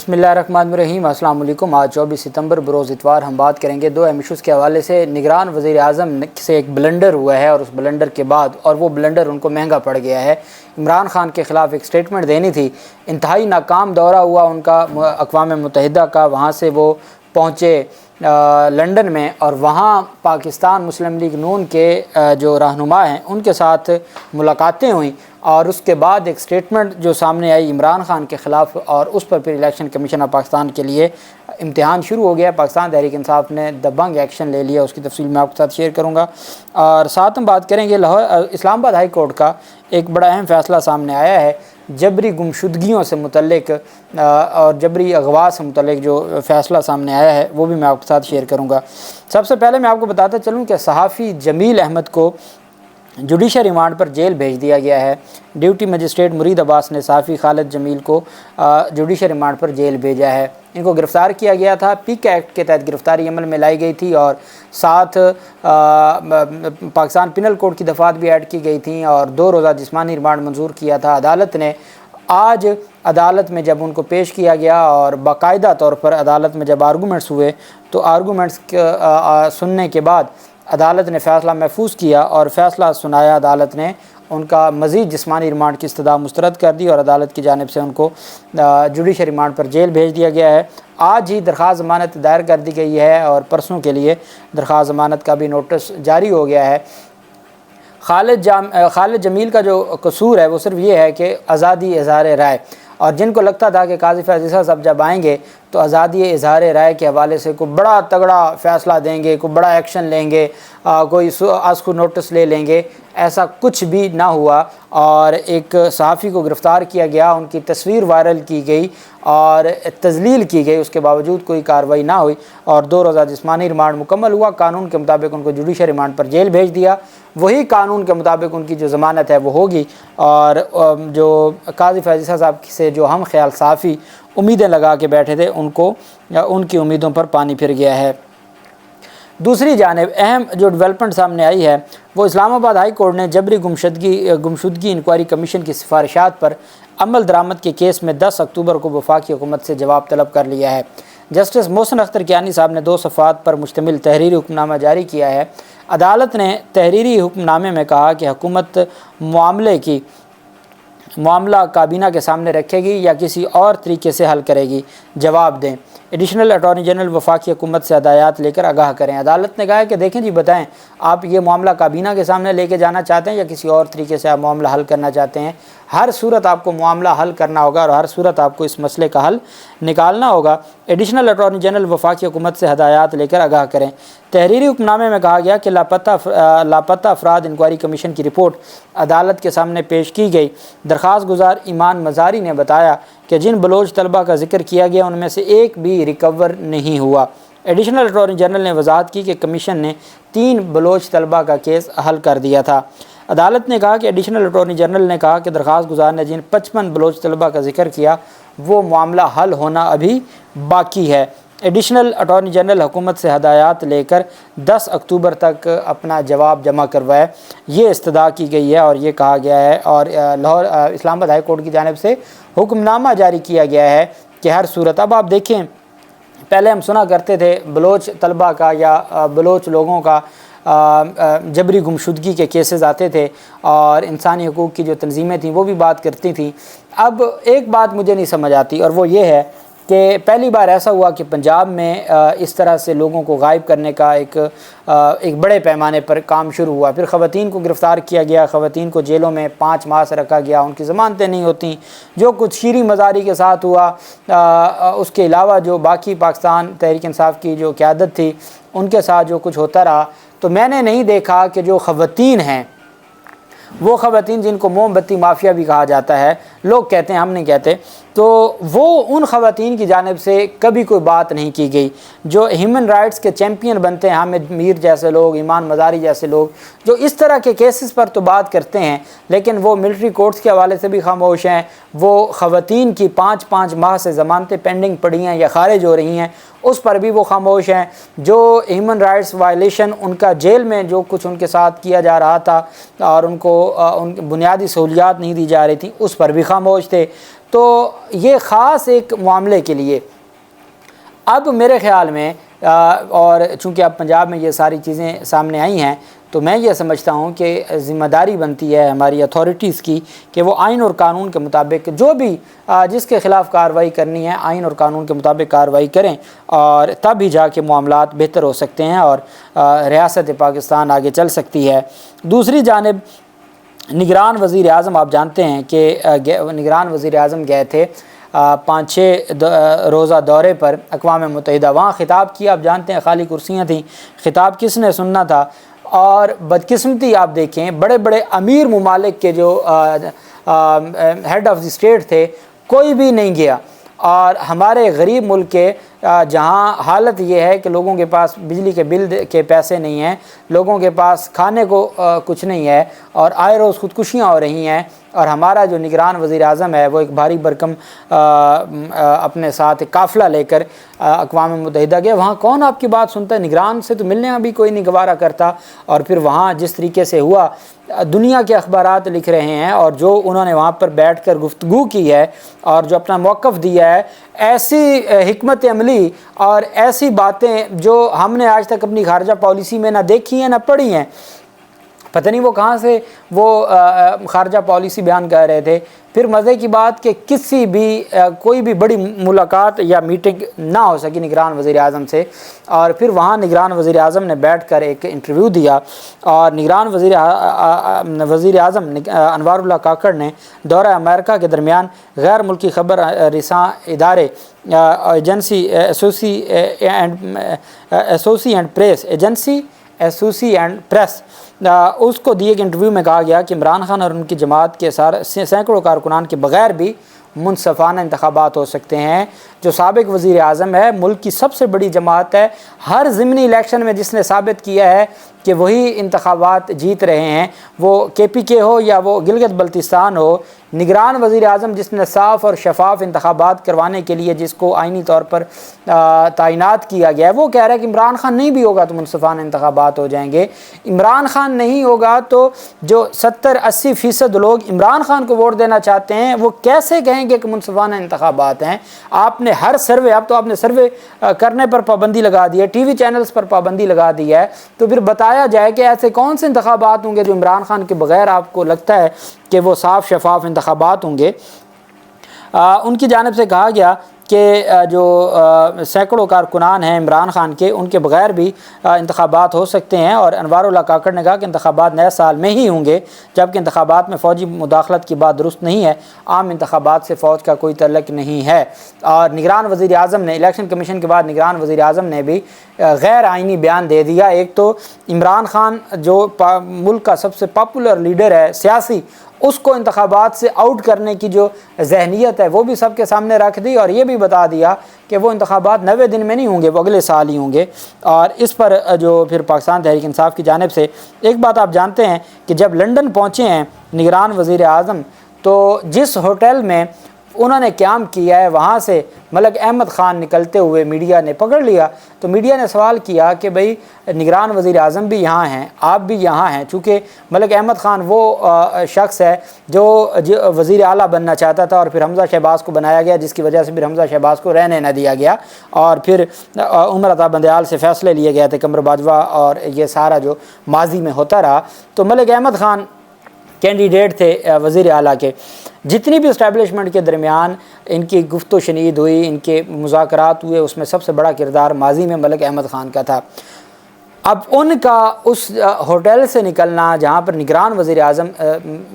بسم اللہ الرحمن الرحیم۔ السلام علیکم۔ آج 24 ستمبر بروز اتوار ہم بات کریں گے دو اہم ایشوز کے حوالے سے۔ نگران وزیر اعظم سے ایک بلنڈر ہوا ہے اور اس بلنڈر کے بعد وہ بلنڈر ان کو مہنگا پڑ گیا ہے۔ عمران خان کے خلاف ایک سٹیٹمنٹ دینی تھی، انتہائی ناکام دورہ ہوا ان کا اقوام متحدہ کا۔ وہاں سے وہ پہنچے لنڈن میں اور وہاں پاکستان مسلم لیگ نون کے جو رہنما ہیں ان کے ساتھ ملاقاتیں ہوئیں اور اس کے بعد ایک سٹیٹمنٹ جو سامنے آئی عمران خان کے خلاف، اور اس پر پھر الیکشن کمیشن آف پاکستان کے لیے امتحان شروع ہو گیا۔ پاکستان تحریک انصاف نے دبنگ ایکشن لے لیا، اس کی تفصیل میں آپ کے ساتھ شیئر کروں گا۔ اور ساتھ ہم بات کریں گے اسلام آباد ہائی کورٹ کا ایک بڑا اہم فیصلہ سامنے آیا ہے، جبری گمشدگیوں سے متعلق اور جبری اغوا سے متعلق جو فیصلہ سامنے آیا ہے وہ بھی میں آپ کے ساتھ شیئر کروں گا۔ سب سے پہلے میں آپ کو بتاتا چلوں کہ صحافی جمیل احمد کو جوڈیشل ریمانڈ پر جیل بھیج دیا گیا ہے۔ ڈیوٹی مجسٹریٹ مرید عباس نے صحافی خالد جمیل کو جوڈیشل ریمانڈ پر جیل بھیجا ہے۔ ان کو گرفتار کیا گیا تھا، پیک ایکٹ کے تحت گرفتاری عمل میں لائی گئی تھی اور ساتھ پاکستان پینل کوڈ کی دفعات بھی ایڈ کی گئی تھیں اور 2 روزہ جسمانی ریمانڈ منظور کیا تھا عدالت نے۔ آج عدالت میں جب ان کو پیش کیا گیا اور باقاعدہ طور پر عدالت میں جب آرگومنٹس ہوئے تو آرگومنٹس سننے کے بعد عدالت نے فیصلہ محفوظ کیا اور فیصلہ سنایا۔ عدالت نے ان کا مزید جسمانی ریمانڈ کی استدعا مسترد کر دی اور عدالت کی جانب سے ان کو جوڈیشل ریمانڈ پر جیل بھیج دیا گیا ہے۔ آج ہی درخواست ضمانت دائر کر دی گئی ہے اور پرسوں کے لیے درخواست ضمانت کا بھی نوٹس جاری ہو گیا ہے۔ خالد جمیل کا جو قصور ہے وہ صرف یہ ہے کہ آزادی اظہار رائے، اور جن کو لگتا تھا کہ قاضی فیض عیسیٰ صاحب جب آئیں گے تو آزادی اظہار رائے کے حوالے سے کوئی بڑا تگڑا فیصلہ دیں گے، کوئی بڑا ایکشن لیں گے، کوئی از خود نوٹس لے لیں گے، ایسا کچھ بھی نہ ہوا اور ایک صحافی کو گرفتار کیا گیا، ان کی تصویر وائرل کی گئی اور تذلیل کی گئی، اس کے باوجود کوئی کارروائی نہ ہوئی اور 2 روزہ جسمانی ریمانڈ مکمل ہوا۔ قانون کے مطابق ان کو جوڈیشل ریمانڈ پر جیل بھیج دیا، وہی قانون کے مطابق ان کی جو ضمانت ہے وہ ہوگی اور جو قاضی فیض عیسیٰ صاحب سے جو ہم خیال صحافی امیدیں لگا کے بیٹھے تھے ان کی امیدوں پر پانی پھر گیا ہے۔ دوسری جانب اہم جو ڈیولپمنٹ سامنے آئی ہے وہ اسلام آباد ہائی کورٹ نے جبری گمشدگی انکوائری کمیشن کی سفارشات پر عمل درآمد کے کیس میں 10 اکتوبر کو وفاقی حکومت سے جواب طلب کر لیا ہے۔ جسٹس محسن اختر کیانی صاحب نے 2 صفحات پر مشتمل تحریری حکم نامہ جاری کیا ہے۔ عدالت نے تحریری حکم نامے میں کہا کہ حکومت معاملہ کابینہ کے سامنے رکھے گی یا کسی اور طریقے سے حل کرے گی، جواب دیں۔ ایڈیشنل اٹارنی جنرل وفاقی حکومت سے ہدایات لے کر آگاہ کریں۔ عدالت نے کہا ہے کہ دیکھیں جی، بتائیں آپ یہ معاملہ کابینہ کے سامنے لے کے جانا چاہتے ہیں یا کسی اور طریقے سے آپ معاملہ حل کرنا چاہتے ہیں۔ ہر صورت آپ کو معاملہ حل کرنا ہوگا اور ہر صورت آپ کو اس مسئلے کا حل نکالنا ہوگا۔ ایڈیشنل اٹارنی جنرل وفاقی حکومت سے ہدایات لے کر آگاہ کریں۔ تحریری حکم نامے میں کہا گیا کہ لاپتہ افراد انکوائری کمیشن کی رپورٹ عدالت کے سامنے پیش کی گئی۔ درخواست گزار ایمان مزاری نے بتایا کہ جن بلوچ طلبہ کا ذکر کیا گیا ان میں سے ایک بھی ریکور نہیں ہوا۔ ایڈیشنل اٹارنی جنرل نے وضاحت کی کہ کمیشن نے 3 بلوچ طلبہ کا کیس حل کر دیا تھا۔ عدالت نے کہا کہ ایڈیشنل اٹارنی جنرل نے کہا کہ درخواست گزار نے جن 55 بلوچ طلبہ کا ذکر کیا وہ معاملہ حل ہونا ابھی باقی ہے۔ ایڈیشنل اٹارنی جنرل حکومت سے ہدایات لے کر 10 اکتوبر تک اپنا جواب جمع کروائے، یہ استدعا کی گئی ہے اور یہ کہا گیا ہے اور اسلام آباد ہائی کورٹ کی جانب سے حکم نامہ جاری کیا گیا ہے کہ ہر صورت۔ اب آپ دیکھیں، پہلے ہم سنا کرتے تھے بلوچ طلبہ کا یا بلوچ لوگوں کا جبری گمشدگی کے کیسز آتے تھے اور انسانی حقوق کی جو تنظیمیں تھیں وہ بھی بات کرتی تھیں۔ اب ایک بات مجھے نہیں سمجھ آتی اور وہ یہ ہے کہ پہلی بار ایسا ہوا کہ پنجاب میں اس طرح سے لوگوں کو غائب کرنے کا ایک بڑے پیمانے پر کام شروع ہوا۔ پھر خواتین کو گرفتار کیا گیا، خواتین کو جیلوں میں 5 ماہ سے رکھا گیا، ان کی ضمانتیں نہیں ہوتیں۔ جو کچھ شیریں مزاری کے ساتھ ہوا، اس کے علاوہ جو باقی پاکستان تحریک انصاف کی جو قیادت تھی ان کے ساتھ جو کچھ ہوتا رہا، تو میں نے نہیں دیکھا کہ جو خواتین ہیں، وہ خواتین جن کو موم بتی مافیا بھی کہا جاتا ہے، لوگ کہتے ہیں، ہم نہیں کہتے، تو وہ ان خواتین کی جانب سے کبھی کوئی بات نہیں کی گئی جو ہیومن رائٹس کے چیمپئن بنتے ہیں، حامد میر جیسے لوگ، ایمان مزاری جیسے لوگ، جو اس طرح کے کیسز پر تو بات کرتے ہیں لیکن وہ ملٹری کورٹس کے حوالے سے بھی خاموش ہیں۔ وہ خواتین کی 5 ماہ سے ضمانتیں پینڈنگ پڑی ہیں یا خارج ہو رہی ہیں، اس پر بھی وہ خاموش ہیں۔ جو ہیومن رائٹس وائلیشن ان کا جیل میں جو کچھ ان کے ساتھ کیا جا رہا تھا اور ان کو ان بنیادی سہولیات نہیں دی جا رہی تھیں، اس پر بھی خاموش تھے۔ تو یہ خاص ایک معاملے کے لیے اب میرے خیال میں اور چونکہ اب پنجاب میں یہ ساری چیزیں سامنے آئی ہیں تو میں یہ سمجھتا ہوں کہ ذمہ داری بنتی ہے ہماری اتھارٹیز کی کہ وہ آئین اور قانون کے مطابق جو بھی جس کے خلاف کارروائی کرنی ہے آئین اور قانون کے مطابق کارروائی کریں، اور تب ہی جا کے معاملات بہتر ہو سکتے ہیں اور ریاست پاکستان آگے چل سکتی ہے۔ دوسری جانب نگران وزیر اعظم، آپ جانتے ہیں کہ نگران وزیر اعظم گئے تھے 5-6 روزہ دورے پر اقوام متحدہ، وہاں خطاب کیا، آپ جانتے ہیں خالی کرسیاں تھیں، خطاب کس نے سننا تھا؟ اور بدقسمتی آپ دیکھیں بڑے بڑے امیر ممالک کے جو ہیڈ آف دی اسٹیٹ تھے کوئی بھی نہیں گیا، اور ہمارے غریب ملک کے جہاں حالت یہ ہے کہ لوگوں کے پاس بجلی کے بل کے پیسے نہیں ہیں، لوگوں کے پاس کھانے کو کچھ نہیں ہے، اور آئے روز خودکشیاں ہو رہی ہیں، اور ہمارا جو نگران وزیر اعظم ہے وہ ایک بھاری بھرکم اپنے ساتھ ایک قافلہ لے کر اقوام متحدہ گئے۔ وہاں کون آپ کی بات سنتا ہے؟ نگران سے تو ملنے بھی کوئی نہیں گوارا کرتا، اور پھر وہاں جس طریقے سے ہوا دنیا کے اخبارات لکھ رہے ہیں، اور جو انہوں نے وہاں پر بیٹھ کر گفتگو کی ہے اور جو اپنا موقف دیا ہے، ایسی حکمت عملی اور ایسی باتیں جو ہم نے آج تک اپنی خارجہ پالیسی میں نہ دیکھی ہیں نہ پڑھی ہیں۔ پتہ نہیں وہ کہاں سے وہ خارجہ پالیسی بیان کر رہے تھے۔ پھر مزے کی بات کہ کسی بھی کوئی بھی بڑی ملاقات یا میٹنگ نہ ہو سکی نگران وزیر اعظم سے، اور پھر وہاں نگران وزیر اعظم نے بیٹھ کر ایک انٹرویو دیا، اور نگران وزیر اعظم انوار اللہ کاکڑ نے دورہ امریکہ کے درمیان غیر ملکی خبر رساں ادارے ایسوسی اینڈ پریس اس کو دیے گئے انٹرویو میں کہا گیا کہ عمران خان اور ان کی جماعت کے سینکڑوں کارکنان کے بغیر بھی منصفانہ انتخابات ہو سکتے ہیں۔ جو سابق وزیر اعظم ہے، ملک کی سب سے بڑی جماعت ہے، ہر ضمنی الیکشن میں جس نے ثابت کیا ہے کہ وہی انتخابات جیت رہے ہیں، وہ KPK ہو یا وہ گلگت بلتستان ہو، نگران وزیر اعظم جس نے صاف اور شفاف انتخابات کروانے کے لیے جس کو آئینی طور پر تعینات کیا گیا ہے، وہ کہہ رہا ہے کہ عمران خان نہیں بھی ہوگا تو منصفانہ انتخابات ہو جائیں گے۔ عمران خان نہیں ہوگا تو جو 70-80% لوگ عمران خان کو ووٹ دینا چاہتے ہیں وہ کیسے کہیں گے کہ منصفانہ انتخابات ہیں؟ آپ نے ہر سروے، اب تو آپ نے سروے کرنے پر پابندی لگا دی ہے، ٹی وی چینلز پر پابندی لگا دی ہے، تو پھر بتایا جائے کہ ایسے کون سے انتخابات ہوں گے جو عمران خان کے بغیر آپ کو لگتا ہے کہ وہ صاف شفاف انتخابات ہوں گے۔ ان کی جانب سے کہا گیا کہ جو سینکڑوں کارکنان ہیں عمران خان کے، ان کے بغیر بھی انتخابات ہو سکتے ہیں، اور انوار اللہ کاکڑ نے کہا کہ انتخابات نئے سال میں ہی ہوں گے، جبکہ انتخابات میں فوجی مداخلت کی بات درست نہیں ہے، عام انتخابات سے فوج کا کوئی تعلق نہیں ہے۔ اور نگران وزیر اعظم نے الیکشن کمیشن کے بعد نگران وزیر اعظم نے بھی غیر آئینی بیان دے دیا۔ ایک تو عمران خان جو ملک کا سب سے پاپولر لیڈر ہے سیاسی، اس کو انتخابات سے آؤٹ کرنے کی جو ذہنیت ہے وہ بھی سب کے سامنے رکھ دی، اور یہ بھی بتا دیا کہ وہ انتخابات 90 دن میں نہیں ہوں گے، وہ اگلے سال ہی ہوں گے۔ اور اس پر جو پھر پاکستان تحریک انصاف کی جانب سے ایک بات آپ جانتے ہیں کہ جب لنڈن پہنچے ہیں نگران وزیر اعظم تو جس ہوٹل میں انہوں نے قیام کیا ہے وہاں سے ملک احمد خان نکلتے ہوئے میڈیا نے پکڑ لیا، تو میڈیا نے سوال کیا کہ بھئی نگران وزیر اعظم بھی یہاں ہیں، آپ بھی یہاں ہیں، چونکہ ملک احمد خان وہ شخص ہے جو وزیر اعلیٰ بننا چاہتا تھا، اور پھر حمزہ شہباز کو بنایا گیا، جس کی وجہ سے پھر حمزہ شہباز کو رہنے نہ دیا گیا، اور پھر عمر عطا بندیال سے فیصلے لیے گئے تھے، قمر باجوہ، اور یہ سارا جو ماضی میں ہوتا رہا۔ تو ملک احمد خان کینڈیڈیٹ تھے وزیر اعلیٰ کے۔ جتنی بھی اسٹیبلشمنٹ کے درمیان ان کی گفت و شنید ہوئی، ان کے مذاکرات ہوئے، اس میں سب سے بڑا کردار ماضی میں ملک احمد خان کا تھا۔ اب ان کا اس ہوٹل سے نکلنا جہاں پر نگران وزیر اعظم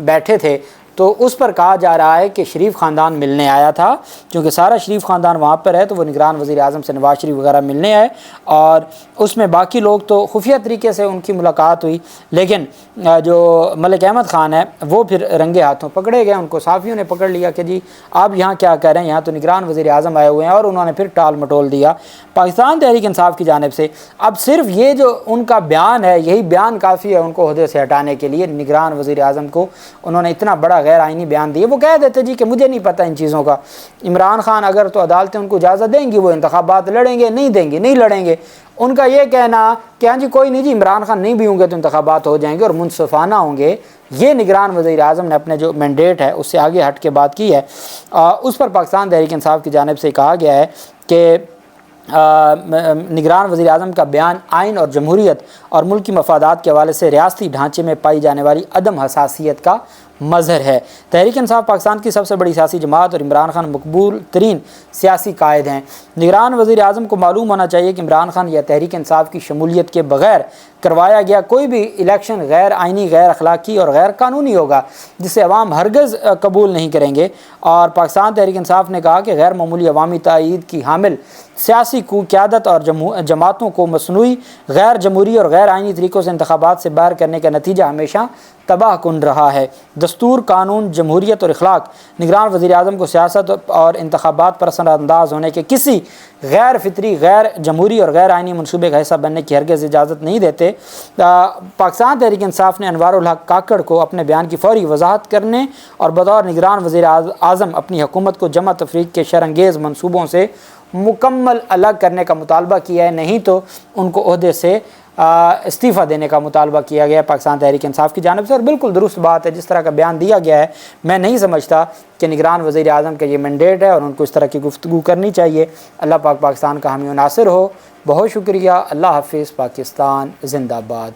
بیٹھے تھے، تو اس پر کہا جا رہا ہے کہ شریف خاندان ملنے آیا تھا، کیونکہ سارا شریف خاندان وہاں پر ہے، تو وہ نگران وزیر اعظم سے نواز شریف وغیرہ ملنے آئے، اور اس میں باقی لوگ تو خفیہ طریقے سے ان کی ملاقات ہوئی، لیکن جو ملک احمد خان ہے وہ پھر رنگے ہاتھوں پکڑے گئے، ان کو صحافیوں نے پکڑ لیا کہ جی آپ یہاں کیا کہہ رہے ہیں، یہاں تو نگران وزیر اعظم آئے ہوئے ہیں، اور انہوں نے پھر ٹال مٹول دیا پاکستان تحریک انصاف کی جانب سے۔ اب صرف یہ جو ان کا بیان ہے، یہی بیان کافی ہے ان کو عہدے سے ہٹانے کے لیے۔ نگران وزیر اعظم کو انہوں نے اتنا بڑا غیر آئینی بیان دیے، وہ کہہ دیتے جی کہ مجھے نہیں پتہ ان چیزوں کا، عمران خان اگر تو عدالتیں ان کو اجازت دیں گی وہ انتخابات لڑیں گے، نہیں دیں گی نہیں لڑیں گے۔ ان کا یہ کہنا کہ ہاں جی کوئی نہیں جی عمران خان نہیں بھی ہوں گے تو انتخابات ہو جائیں گے اور منصفانہ ہوں گے، یہ نگران وزیر اعظم نے اپنے جو مینڈیٹ ہے اس سے آگے ہٹ کے بات کی ہے۔ اس پر پاکستان تحریک انصاف کی جانب سے کہا گیا ہے کہ نگران وزیر اعظم کا بیان آئین اور جمہوریت اور ملکی مفادات کے حوالے سے ریاستی ڈھانچے میں پائی جانے والی عدم حساسیت کا مظہر ہے۔ تحریک انصاف پاکستان کی سب سے بڑی سیاسی جماعت اور عمران خان مقبول ترین سیاسی قائد ہیں۔ نگران وزیر اعظم کو معلوم ہونا چاہیے کہ عمران خان یا تحریک انصاف کی شمولیت کے بغیر کروایا گیا کوئی بھی الیکشن غیر آئینی، غیر اخلاقی اور غیر قانونی ہوگا، جسے عوام ہرگز قبول نہیں کریں گے۔ اور پاکستان تحریک انصاف نے کہا کہ غیر معمولی عوامی تائید کی حامل سیاسی قیادت اور جماعتوں کو مصنوعی، غیر جمہوری اور غیر آئینی طریقوں سے انتخابات سے باہر کرنے کا نتیجہ ہمیشہ تباہ کن رہا ہے۔ دستور، قانون، جمہوریت اور اخلاق نگران وزیر اعظم کو سیاست اور انتخابات پر اثر انداز ہونے کے کسی غیر فطری، غیر جمہوری اور غیر آئینی منصوبے کا حصہ بننے کی ہرگز اجازت نہیں دیتے۔ پاکستان تحریک انصاف نے انوار الحق کاکڑ کو اپنے بیان کی فوری وضاحت کرنے اور بطور نگران وزیر اعظم اپنی حکومت کو جمع تفریق کے شرانگیز منصوبوں سے مکمل الگ کرنے کا مطالبہ کیا ہے، نہیں تو ان کو عہدے سے استعفیٰ دینے کا مطالبہ کیا گیا ہے پاکستان تحریک انصاف کی جانب سے۔ اور بالکل درست بات ہے، جس طرح کا بیان دیا گیا ہے میں نہیں سمجھتا کہ نگران وزیر اعظم کا یہ مینڈیٹ ہے اور ان کو اس طرح کی گفتگو کرنی چاہیے۔ اللہ پاک پاکستان کا حامی و ناصر ہو۔ بہت شکریہ۔ اللہ حافظ۔ پاکستان زندہ باد۔